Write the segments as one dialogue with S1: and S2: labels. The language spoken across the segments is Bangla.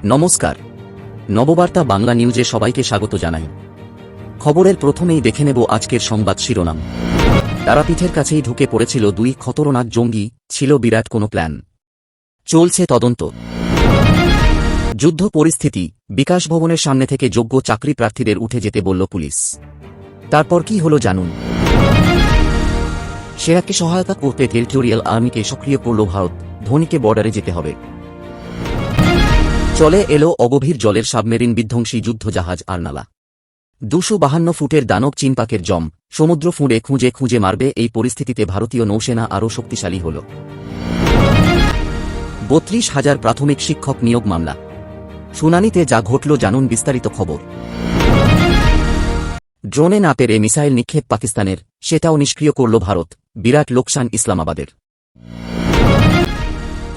S1: নমস্কার, নববার্তা বাংলা নিউজে সবাইকে স্বাগত জানাই। খবরের প্রথমেই দেখে নেব আজকের সংবাদ শিরোনাম। তারাপীঠের কাছেই ঢুকে পড়েছিল দুই খতরনাক জঙ্গি, ছিল বিরাট কোনো প্ল্যান। চলছে তদন্ত। যুদ্ধ পরিস্থিতি, বিকাশ ভবনের সামনে থেকে যোগ্য চাকরি প্রার্থীদের উঠে যেতে বলল পুলিশ। তারপর কি হলো জানুন। সেনাকে সহায়তা করতে টেরিটোরিয়াল আর্মিকে সক্রিয় করল ভারত, ধোনিকে বর্ডারে যেতে হবে। চলে এলো অগভীর জলের সাবমেরিন বিধ্বংসী যুদ্ধজাহাজ আরনালা। 252 ফুটের দানব চিনপাকের জম, সমুদ্র ফুঁড়ে খুঁজে খুঁজে মারবে। এই পরিস্থিতিতে ভারতীয় নৌসেনা আরও শক্তিশালী হল। 32,000 প্রাথমিক শিক্ষক নিয়োগ মামলা। শুনানিতে যা ঘটল জানুন বিস্তারিত খবর। ড্রোনে না পেরে মিসাইল নিক্ষেপ পাকিস্তানের, সেটাও নিষ্ক্রিয় করল ভারত, বিরাট লোকসান ইসলামাবাদের।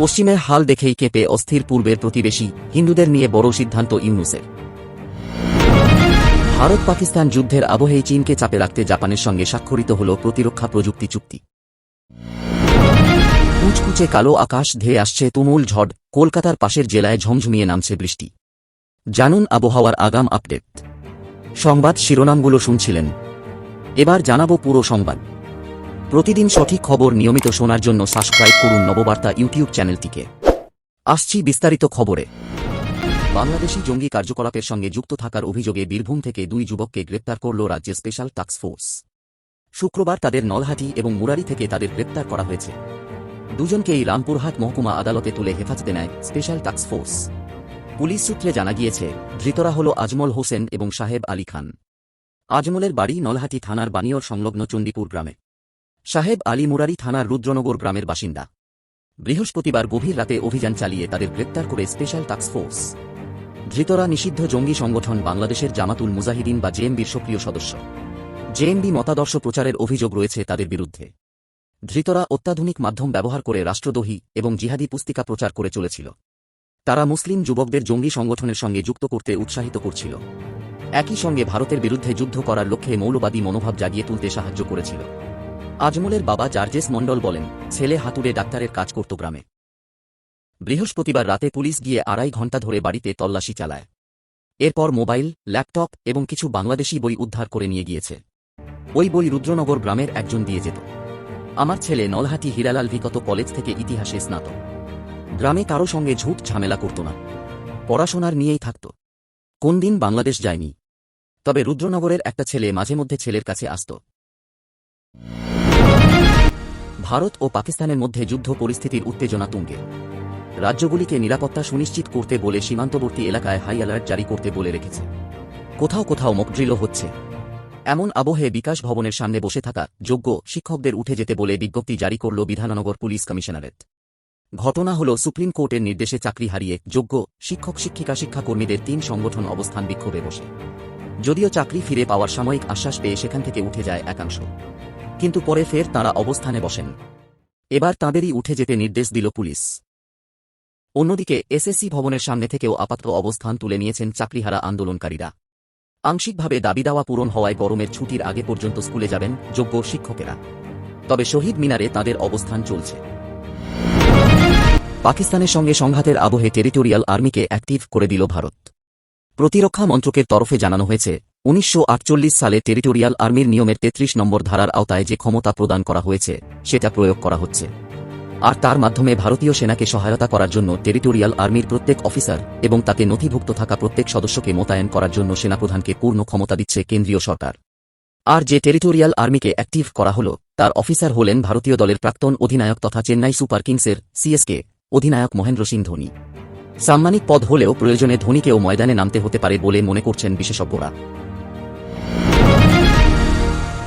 S1: পশ্চিমের হাল দেখেই কেঁপে অস্থির পূর্বের প্রতিবেশী, হিন্দুদের নিয়ে বড় সিদ্ধান্ত ইউনূসের। ভারত পাকিস্তান যুদ্ধের আবহেই চীনকে চাপে রাখতে জাপানের সঙ্গে স্বাক্ষরিত হল প্রতিরক্ষা প্রযুক্তি চুক্তি। কুচকুচে কালো আকাশ ধেয়ে আসছে তুমুল ঝড়, কলকাতার পাশের জেলায় ঝমঝমিয়ে নামছে বৃষ্টি। জানুন আবহাওয়ার আগাম আপডেট। সংবাদ শিরোনামগুলো শুনছিলেন, এবার জানাবো পুরো সংবাদ। প্রতিদিন সঠিক খবর নিয়মিত শোনার জন্য সাবস্ক্রাইব করুন নববার্তা ইউটিউব চ্যানেলটিকে। আসছি বিস্তারিত খবরে। বাংলাদেশি জঙ্গি কার্যকলাপের সঙ্গে যুক্ত থাকার অভিযোগে বীরভূম থেকে দুই যুবককে গ্রেপ্তার করল রাজ্যের স্পেশাল টাস্ক ফোর্স। শুক্রবার তাদের নলহাটি এবং মুরারি থেকে তাদের গ্রেপ্তার করা হয়েছে। দুজনকেই রামপুরহাট মহকুমা আদালতে তুলে হেফাজতে নেয় স্পেশাল টাস্ক ফোর্স। পুলিশ সূত্রে জানা গিয়েছে, ধৃতরা হল আজমল হোসেন এবং সাহেব আলী খান। আজমলের বাড়ি নলহাটি থানার বানিয়র সংলগ্ন চণ্ডীপুর গ্রামে। সাহেব আলী মুরারি থানার রুদ্রনগর গ্রামের বাসিন্দা। বৃহস্পতিবার গভীর রাতে অভিযান চালিয়ে তাদের গ্রেপ্তার করে স্পেশাল টাস্ক ফোর্স। ধৃতরা নিষিদ্ধ জঙ্গি সংগঠন বাংলাদেশের জামাতুল মুজাহিদিন বা জেএমবির সক্রিয় সদস্য। জেএমবি মতাদর্শ প্রচারের অভিযোগ রয়েছে তাদের বিরুদ্ধে। ধৃতরা অত্যাধুনিক মাধ্যম ব্যবহার করে রাষ্ট্রদ্রোহী এবং জিহাদি পুস্তিকা প্রচার করে চলেছিল। তারা মুসলিম যুবকদের জঙ্গি সংগঠনের সঙ্গে যুক্ত করতে উৎসাহিত করছিল। একই সঙ্গে ভারতের বিরুদ্ধে যুদ্ধ করার লক্ষ্যে মৌলবাদী মনোভাব জাগিয়ে তুলতে সাহায্য করেছিল। আজমলের বাবা জার্জেস মণ্ডল বলেন, ছেলে হাতুড়ে ডাক্তারের কাজ করত গ্রামে। বৃহস্পতিবার রাতে পুলিশ গিয়ে 2.5 ঘণ্টা ধরে বাড়িতে তল্লাশি চালায়। এরপর মোবাইল, ল্যাপটপ এবং কিছু বাংলাদেশি বই উদ্ধার করে নিয়ে গিয়েছে। ওই বই রুদ্রনগর গ্রামের একজন দিয়ে যেত। আমার ছেলে নলহাটি হিরালাল ভিকত কলেজ থেকে ইতিহাসে স্নাতক। গ্রামে কারো সঙ্গে ঝুট ঝামেলা করত না, পড়াশোনার নিয়েই থাকত। কোন দিন বাংলাদেশ যায়নি। তবে রুদ্রনগরের একটা ছেলে মাঝে মধ্যে ছেলের কাছে আসত। ভারত ও পাকিস্তানের মধ্যে যুদ্ধ পরিস্থিতির উত্তেজনা তুঙ্গে। রাজ্যগুলিকে নিরাপত্তা সুনিশ্চিত করতে বলে সীমান্তবর্তী এলাকায় হাই অ্যালার্ট জারি করতে বলে রেখেছে। কোথাও কোথাও মকড্রিলও হচ্ছে। এমন আবহে বিকাশ ভবনের সামনে বসে থাকা যোগ্য শিক্ষকদের উঠে যেতে বলে বিজ্ঞপ্তি জারি করল বিধাননগর পুলিশ কমিশনারেট। ঘটনা হল, সুপ্রিম কোর্টের নির্দেশে চাকরি হারিয়ে যোগ্য শিক্ষক শিক্ষিকা শিক্ষাকর্মীদের 3 সংগঠন অবস্থান বিক্ষোভে বসে। যদিও চাকরি ফিরে পাওয়ার সাময়িক আশ্বাস পেয়ে সেখান থেকে উঠে যায় একাংশ, কিন্তু পরে ফের তাঁরা অবস্থানে বসেন। এবার তাঁদেরই উঠে যেতে নির্দেশ দিল পুলিশ। অন্যদিকে এসএসসি ভবনের সামনে থেকেও আপাতত অবস্থান তুলে নিয়েছেন চাকরিহারা আন্দোলনকারীরা। আংশিকভাবে দাবি দাওয়া পূরণ হওয়ায় গরমের ছুটির আগে পর্যন্ত স্কুলে যাবেন যোগ্য শিক্ষকেরা। তবে শহীদ মিনারে তাঁদের অবস্থান চলছে। পাকিস্তানের সঙ্গে সংঘাতের আবহে টেরিটোরিয়াল আর্মিকে অ্যাক্টিভ করে দিল ভারত। প্রতিরক্ষা মন্ত্রকের তরফে জানানো হয়েছে, 1948 সালে টেরিটোরিয়াল আর্মির নিয়মের 33 নম্বর ধারার আওতায় যে ক্ষমতা প্রদান করা হয়েছে সেটা প্রয়োগ করা হচ্ছে। আর তার মাধ্যমে ভারতীয় সেনাকে সহায়তা করার জন্য টেরিটোরিয়াল আর্মির প্রত্যেক অফিসার এবং তাতে নথিভুক্ত থাকা প্রত্যেক সদস্যকে মোতায়েন করার জন্য সেনাপ্রধানকে পূর্ণ ক্ষমতা দিচ্ছে কেন্দ্রীয় সরকার। আর যে টেরিটোরিয়াল আর্মিকে অ্যাক্টিভ করা হল, তার অফিসার হলেন ভারতীয় দলের প্রাক্তন অধিনায়ক তথা চেন্নাই সুপার কিংসের সিএসকে অধিনায়ক মহেন্দ্র সিং ধোনি। সাম্মানিক পদ হলেও প্রয়োজনে ধোনিকেও ময়দানে নামতে হতে পারে বলে মনে করছেন বিশেষজ্ঞরা।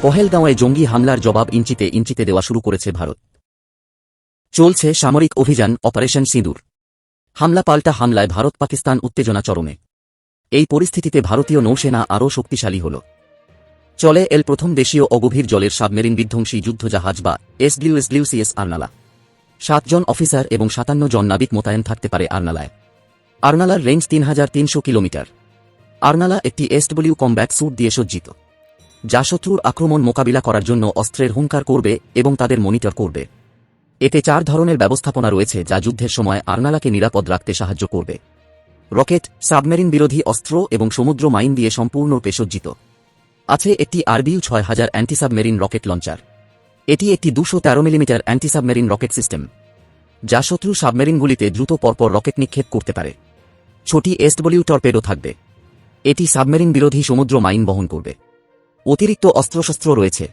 S1: পহেলগাঁওয়ে জঙ্গি হামলার জবাব ইঞ্চিতে ইঞ্চিতে দেওয়া শুরু করেছে ভারত। চলছে সামরিক অভিযান অপারেশন সিঁদুর। হামলা পাল্টা হামলায় ভারত পাকিস্তান উত্তেজনা চরমে। এই পরিস্থিতিতে ভারতীয় নৌসেনা আরও শক্তিশালী হল। চলে এল প্রথম দেশীয় অগভীর জলের সাবমেরিন বিধ্বংসী যুদ্ধজাহাজ বা এসডব্লিউএস আরনালা। 7 জন অফিসার এবং 57 জন নাবিক মোতায়েন থাকতে পারে আরনালায়। আরনালার রেঞ্জ 3300 কিলোমিটার। আরনালা একটি এসডব্লিউ কমব্যাট স্যুট দিয়ে সজ্জিত, যা শত্রুর আক্রমণ মোকাবিলা করার জন্য অস্ত্রের হুঙ্কার করবে এবং তাদের মনিটর করবে। এতে 4 ধরনের ব্যবস্থাপনা রয়েছে যা যুদ্ধের সময় আরনালাকে নিরাপদ রাখতে সাহায্য করবে। রকেট, সাবমেরিন বিরোধী অস্ত্র এবং সমুদ্র মাইন দিয়ে সম্পূর্ণরূপে সজ্জিত। আছে একটি আরবিউ 6000 অ্যান্টিসাবমেরিন রকেট লঞ্চার। এটি একটি 213 মিলিমিটার অ্যান্টিসাবমেরিন রকেট সিস্টেম, যা শত্রু সাবমেরিনগুলিতে দ্রুত পরপর রকেট নিক্ষেপ করতে পারে। ছোটি এসডব্লিউ টর্পেডো থাকবে। এটি সাবমেরিন বিরোধী সমুদ্র মাইন বহন করবে। অতিরিক্ত অস্ত্রশস্ত্র রয়েছে।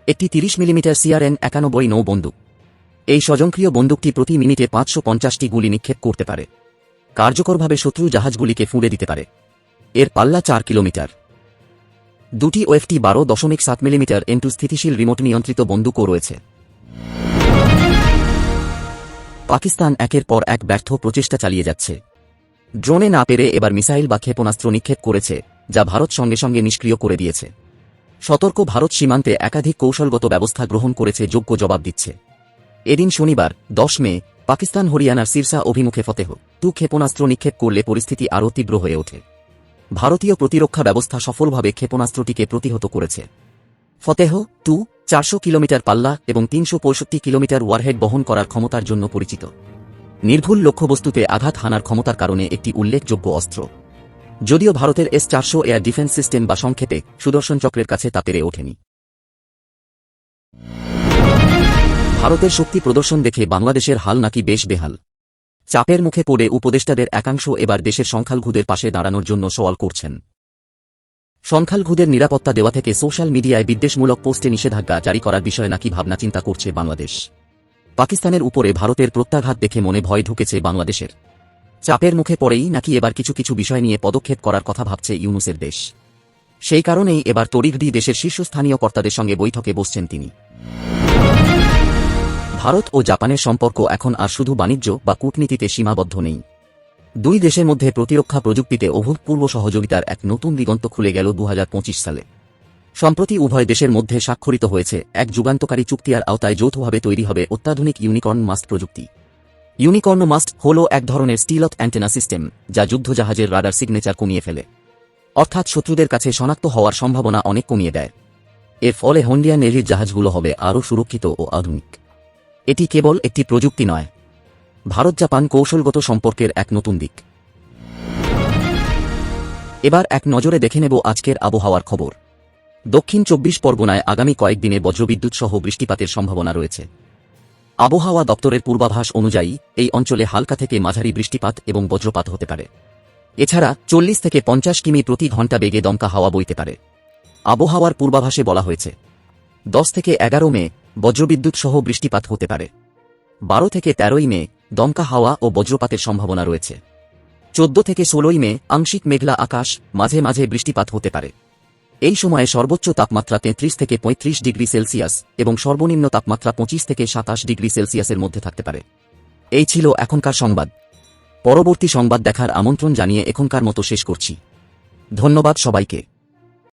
S1: একটি 30 মিলিমিটার CRN-91 নৌ বন্দুক। এই স্বয়ংক্রিয় বন্দুকটি প্রতি মিনিটে 550টি গুলি নিক্ষেপ করতে পারে। কার্যকরভাবে শত্রু জাহাজগুলিকে ফুঁড়ে দিতে পারে। এর পাল্লা 4 কিলোমিটার। দুটি ওএফটি 12.7 মিলিমিটার M2 স্থিতিশীল রিমোট নিয়ন্ত্রিত বন্দুকও রয়েছে। পাকিস্তান একের পর এক ব্যর্থ প্রচেষ্টা চালিয়ে যাচ্ছে। ড্রোনে না পেরে এবার মিসাইল বা ক্ষেপণাস্ত্র নিক্ষেপ করেছে, যা ভারত সঙ্গে সঙ্গে নিষ্ক্রিয় করে দিয়েছে। সতর্ক ভারত সীমান্তে একাধিক কৌশলগত ব্যবস্থা গ্রহণ করেছে, যোগ্য জবাব দিচ্ছে। এদিন শনিবার 10 মে পাকিস্তান হরিয়ানার সিরসা অভিমুখে ফতেহ 2 ক্ষেপণাস্ত্র নিক্ষেপ করলে পরিস্থিতি আরও তীব্র হয়ে ওঠে। ভারতীয় প্রতিরক্ষা ব্যবস্থা সফলভাবে ক্ষেপণাস্ত্রটিকে প্রতিহত করেছে। ফতেহ 2 400 কিলোমিটার পাল্লা এবং 365 কিলোমিটার ওয়ারহেড বহন করার ক্ষমতার জন্য পরিচিত। নির্ভুল লক্ষ্যবস্তুতে আঘাত হানার ক্ষমতার কারণে একটি উল্লেখযোগ্য অস্ত্র। যদিও ভারতের S-400 এয়ার ডিফেন্স সিস্টেম বা সংক্ষেপে সুদর্শন চক্রের কাছে তা পেরে ওঠেনি। ভারতের শক্তি প্রদর্শন দেখে বাংলাদেশের হাল নাকি বেশ বেহাল। চাপের মুখে পড়ে উপদেষ্টাদের একাংশ এবার দেশের সংখ্যালঘুদের পাশে দাঁড়ানোর জন্য সওয়াল করছেন। সংখ্যালঘুদের নিরাপত্তা দেওয়া থেকে সোশ্যাল মিডিয়ায় বিদ্বেষমূলক পোস্টে নিষেধাজ্ঞা জারি করার বিষয়ে নাকি ভাবনা চিন্তা করছে বাংলাদেশ। পাকিস্তানের উপরে ভারতের প্রত্যাঘাত দেখে মনে ভয় ঢুকেছে বাংলাদেশের। চাপের মুখে পড়েই নাকি এবার কিছু কিছু বিষয় নিয়ে পদক্ষেপ করার কথা ভাবছে ইউনূসের দেশ। সেই কারণেই এবার তড়িঘড়ি দিয়ে দেশের শীর্ষস্থানীয় কর্তাদের সঙ্গে বৈঠকে বসছেন তিনি। ভারত ও জাপানের সম্পর্ক এখন আর শুধু বাণিজ্য বা কূটনীতিতে সীমাবদ্ধ নেই। দুই দেশের মধ্যে প্রতিরক্ষা প্রযুক্তিতে অভূতপূর্ব সহযোগিতার এক নতুন দিগন্ত খুলে গেল 2025 সালে। সম্প্রতি উভয় দেশের মধ্যে স্বাক্ষরিত হয়েছে এক যুগান্তকারী চুক্তির আওতায় যৌথভাবে তৈরি হবে অত্যাধুনিক ইউনিকর্ন মাস্ট প্রযুক্তি। ইউনিকর্ন মাস্ট হল এক ধরনের স্টিলথ অ্যান্টেনা সিস্টেম, যা যুদ্ধজাহাজের রাডার সিগনেচার কমিয়ে ফেলে, অর্থাৎ শত্রুদের কাছে শনাক্ত হওয়ার সম্ভাবনা অনেক কমিয়ে দেয়। এর ফলে ইন্ডিয়ান নেভির জাহাজগুলো হবে আরও সুরক্ষিত ও আধুনিক। এটি কেবল একটি প্রযুক্তি নয়, ভারত জাপান কৌশলগত সম্পর্কের এক নতুন দিক। এবার এক নজরে দেখে নেব আজকের আবহাওয়ার খবর। দক্ষিণ 24 পরগনায় আগামী কয়েকদিনে বজ্রবিদ্যুৎ সহ বৃষ্টিপাতের সম্ভাবনা রয়েছে। আবহাওয়া দপ্তরের পূর্বাভাস অনুযায়ী এই অঞ্চলে হালকা থেকে মাঝারি বৃষ্টিপাত এবং বজ্রপাত হতে পারে। এছাড়া 40 থেকে 50 কিমি প্রতি ঘণ্টা বেগে দমকা হাওয়া বইতে পারে। আবহাওয়ার পূর্বাভাসে বলা হয়েছে 10 থেকে 11 মে বজ্রবিদ্যুৎ সহ বৃষ্টিপাত হতে পারে। 12 থেকে 13 মে দমকা হাওয়া ও বজ্রপাতের সম্ভাবনা রয়েছে। 14 থেকে 16 মে আংশিক মেঘলা আকাশ, মাঝে মাঝে বৃষ্টিপাত হতে পারে। এই সময়ে সর্বোচ্চ তাপমাত্রা 33 থেকে 35 ডিগ্রি সেলসিয়াস এবং সর্বনিম্ন তাপমাত্রা 25 থেকে 27 ডিগ্রি সেলসিয়াসের মধ্যে থাকতে পারে। এই ছিল এখনকার সংবাদ। পরবর্তী সংবাদ দেখার আমন্ত্রণ জানিয়ে এখনকার মতো শেষ করছি। ধন্যবাদ সবাইকে।